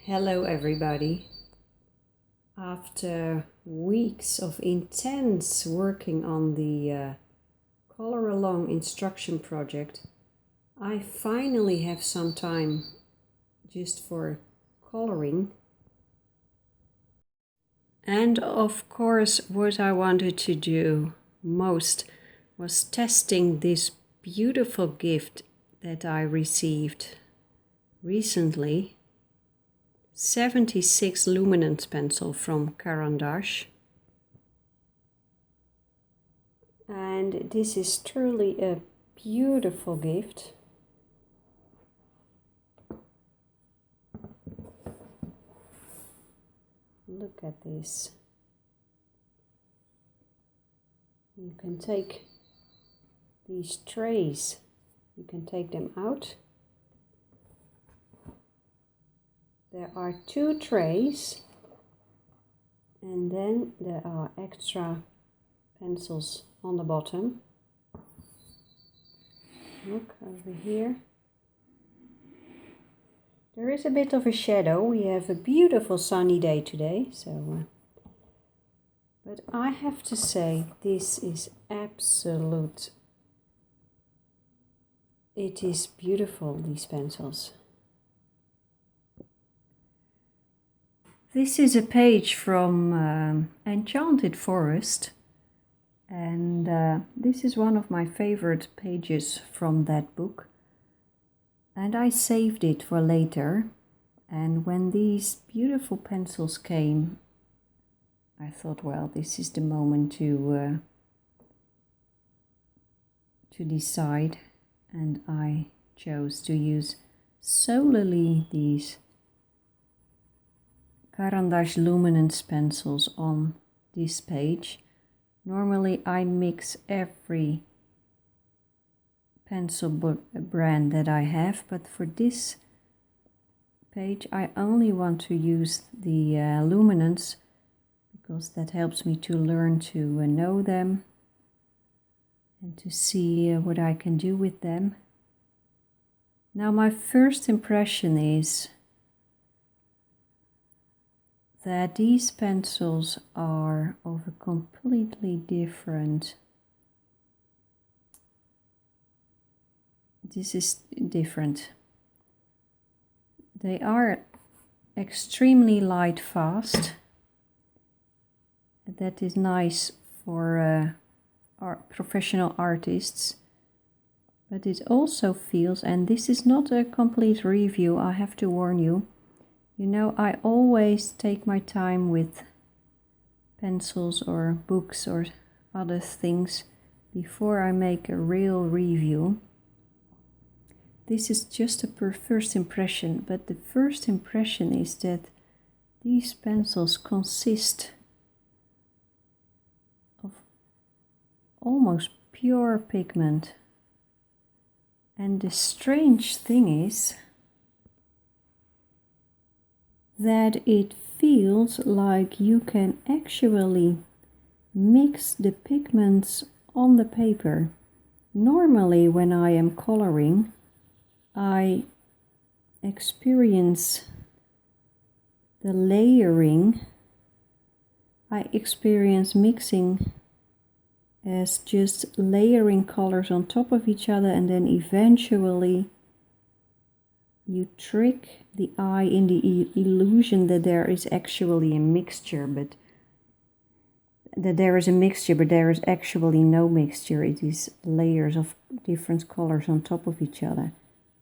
Hello everybody. After weeks of intense working on the color along instruction project, I finally have some time just for coloring. And of course, what I wanted to do most was testing this beautiful gift that I received recently. 76 Luminance pencil from Caran. And this is truly a beautiful gift. Look at this. You can take these trays, you can take them out. There are 2 trays, and then there are extra pencils on the bottom. Look over here. There is a bit of a shadow. We have a beautiful sunny day today, but I have to say this is absolute. It is beautiful, these pencils. This is a page from Enchanted Forest, and this is one of my favorite pages from that book. And I saved it for later, and when these beautiful pencils came, I thought, well, this is the moment to decide, and I chose to use solely these Caran Luminance pencils on this page. Normally I mix every pencil brand that I have, but for this page I only want to use the Luminance, because that helps me to learn to know them and to see what I can do with them. Now my first impression is that these pencils are of a completely different. This is different. They are extremely light fast. That is nice for professional artists. But it also feels, and this is not a complete review, I have to warn you. You know, I always take my time with pencils or books or other things before I make a real review. This is just a first impression, but the first impression is that these pencils consist of almost pure pigment. And the strange thing is that it feels like you can actually mix the pigments on the paper. Normally when I am coloring, I experience the layering. I experience mixing as just layering colors on top of each other, and then eventually you trick the eye in the illusion that there is actually a mixture, but there is actually no mixture. It is layers of different colors on top of each other.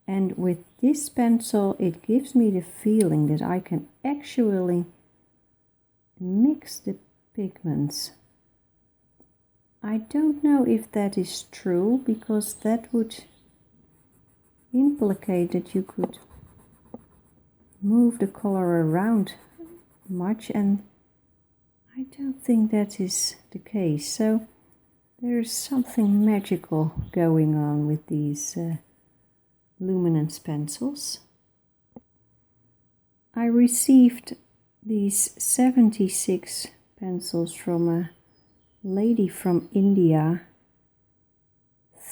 And with this pencil, it gives me the feeling that I can actually mix the pigments. I don't know if that is true, because that would implicate that you could move the color around much, and I don't think that is the case. So there is something magical going on with these Luminance pencils. I received these 76 pencils from a lady from India.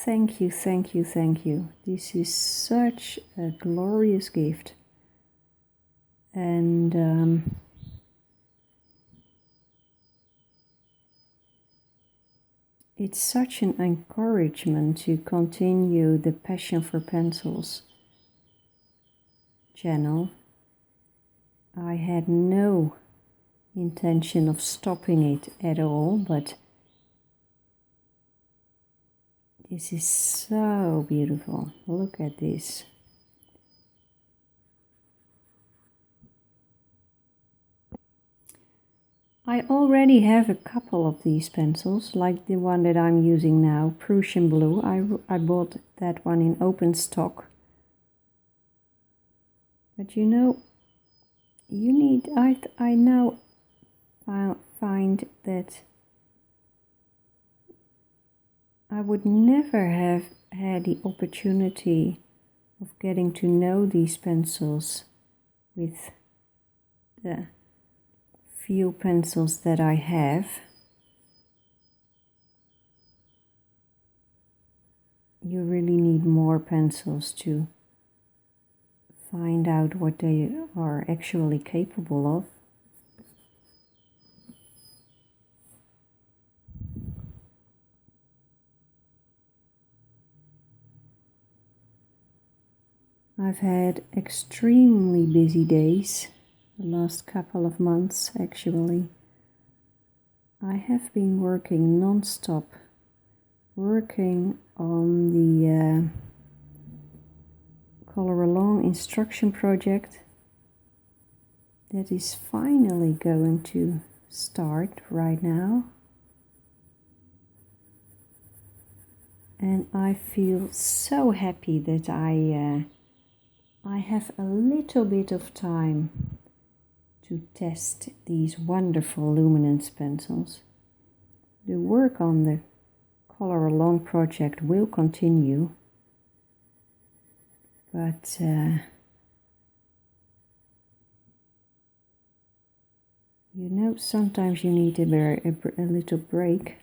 Thank you, thank you, thank you. This is such a glorious gift. And it's such an encouragement to continue the Passion for Pencils channel. I had no intention of stopping it at all, but this is so beautiful. Look at this. I already have a couple of these pencils, like the one that I'm using now, Prussian Blue. I bought that one in open stock. But you know, I now find that I would never have had the opportunity of getting to know these pencils with the few pencils that I have. You really need more pencils to find out what they are actually capable of. I've had extremely busy days, the last couple of months actually. I have been working non-stop, working on the Color Along instruction project that is finally going to start right now. And I feel so happy that I have a little bit of time to test these wonderful Luminance pencils. The work on the Color Along project will continue, but you know, sometimes you need a little break.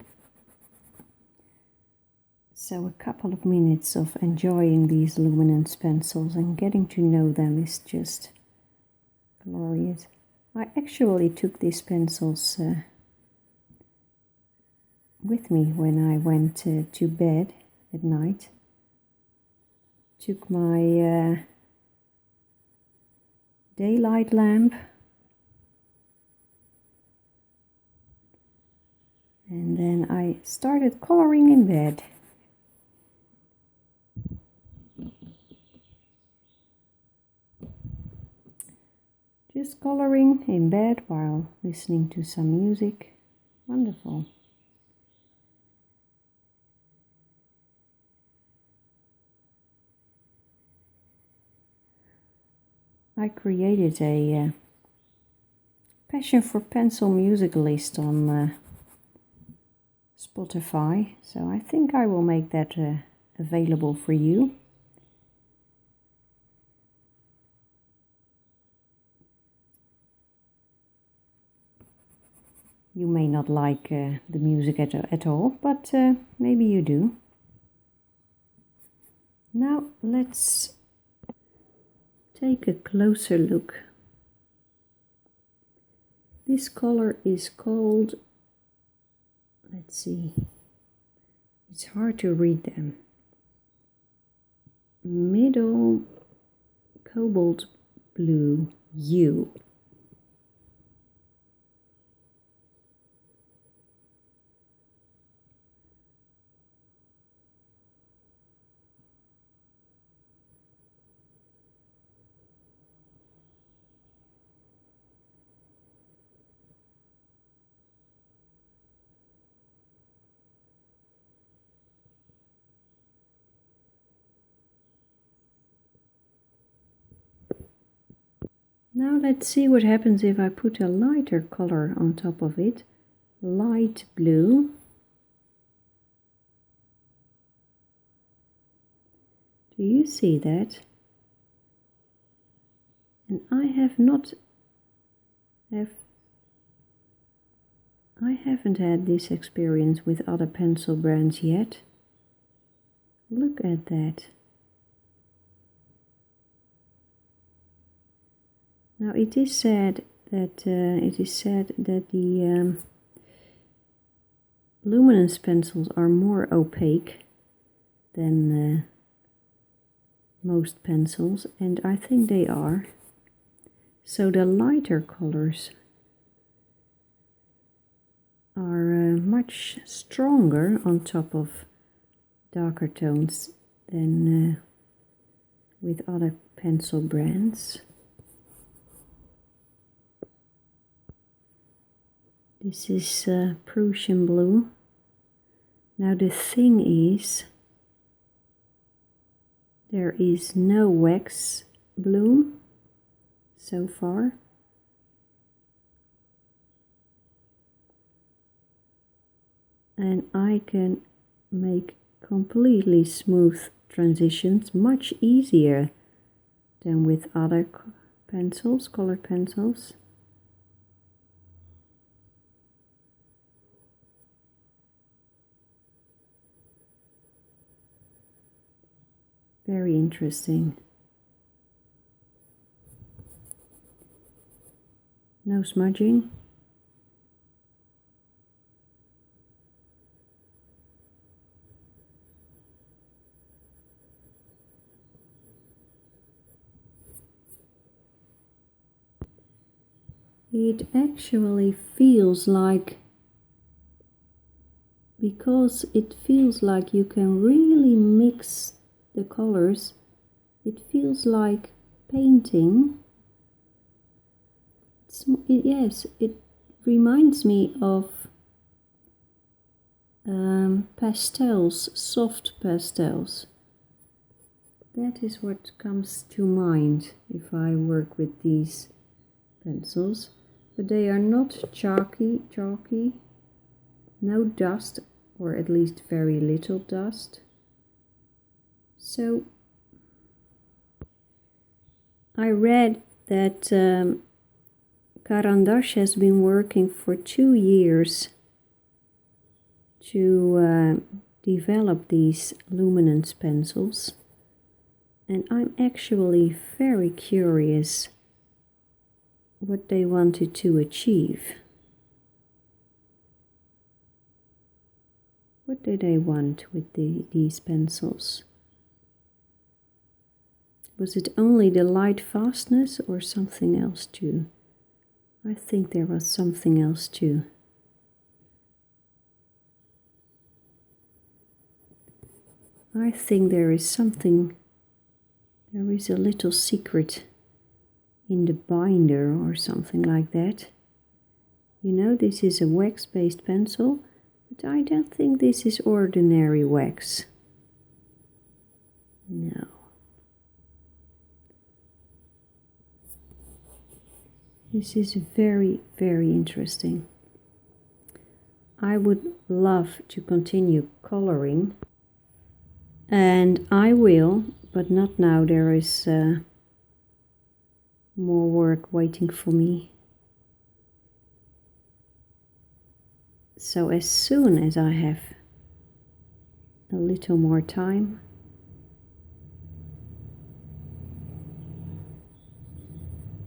So a couple of minutes of enjoying these Luminance pencils and getting to know them is just glorious. I actually took these pencils with me when I went to bed at night. Took my daylight lamp and then I started coloring in bed. Just coloring in bed while listening to some music. Wonderful. I created a Passion for Pencil music list on Spotify, so I think I will make that available for you. You may not like the music at all, but maybe you do. Now let's take a closer look. This color is called, let's see, it's hard to read them. Middle Cobalt Blue U. Now let's see what happens if I put a lighter color on top of it. Light blue. Do you see that? And I haven't had this experience with other pencil brands yet. Look at that. Now Now it is said that the Luminance pencils are more opaque than most pencils, and I think they are. So the lighter colors are much stronger on top of darker tones than with other pencil brands. This is Prussian blue. Now the thing is, there is no wax bloom so far. And I can make completely smooth transitions much easier than with other pencils, colored pencils. Very interesting. No smudging. It actually feels like, because it feels like you can really mix the colors, it feels like painting. Yes, it reminds me of pastels, soft pastels. That is what comes to mind if I work with these pencils. But they are not chalky, no dust, or at least very little dust. So I read that Caran has been working for 2 years to develop these Luminance pencils, and I'm actually very curious what they wanted to achieve. What did they want with these pencils? Was it only the light fastness or something else too? I think there was something else too. I think there is a little secret in the binder or something like that. You know, this is a wax-based pencil, but I don't think this is ordinary wax. No. This is very, very interesting. I would love to continue coloring, and I will, but not now. There is more work waiting for me. So as soon as I have a little more time,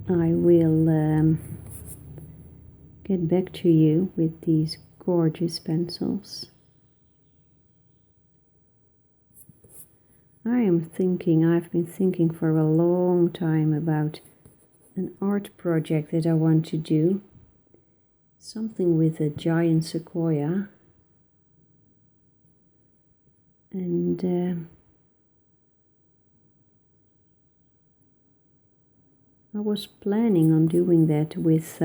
I will get back to you with these gorgeous pencils. I've been thinking for a long time about an art project that I want to do. Something with a giant sequoia. And I was planning on doing that with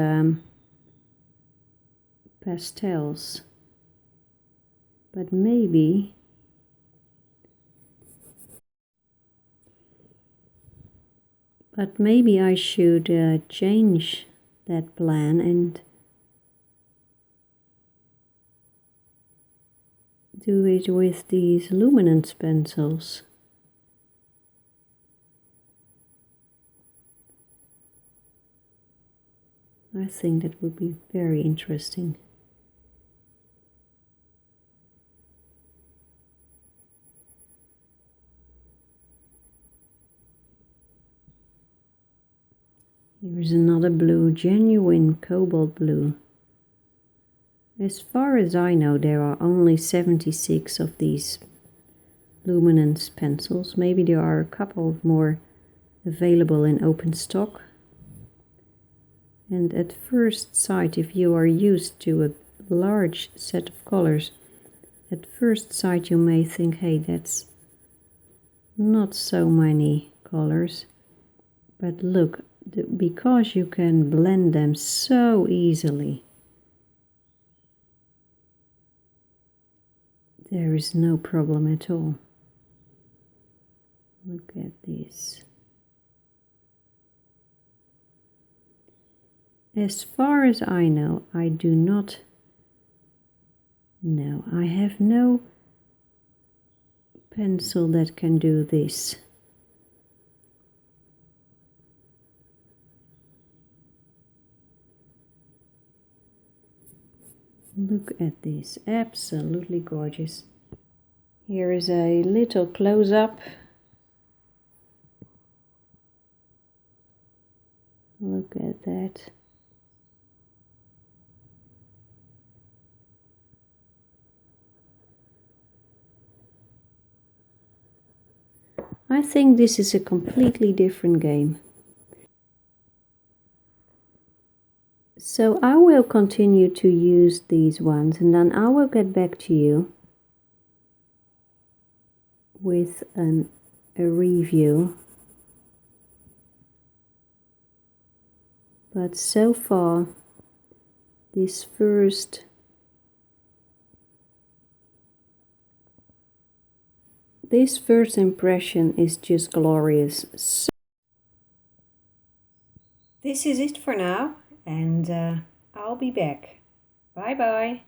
pastels. But maybe I should change that plan and do it with these Luminance pencils. I think that would be very interesting. Here's another blue, genuine cobalt blue. As far as I know, there are only 76 of these Luminance pencils. Maybe there are a couple more available in open stock. And at first sight, if you are used to a large set of colors, at first sight you may think, hey, that's not so many colors. But look, because you can blend them so easily, there is no problem at all. Look at this. As far as I know, I do not know. I have no pencil that can do this. Look at this, absolutely gorgeous. Here is a little close-up. Look at that. I think this is a completely different game. So I will continue to use these ones and then I will get back to you with a review. But so far, this first impression is just glorious. So this is it for now, and I'll be back. Bye bye.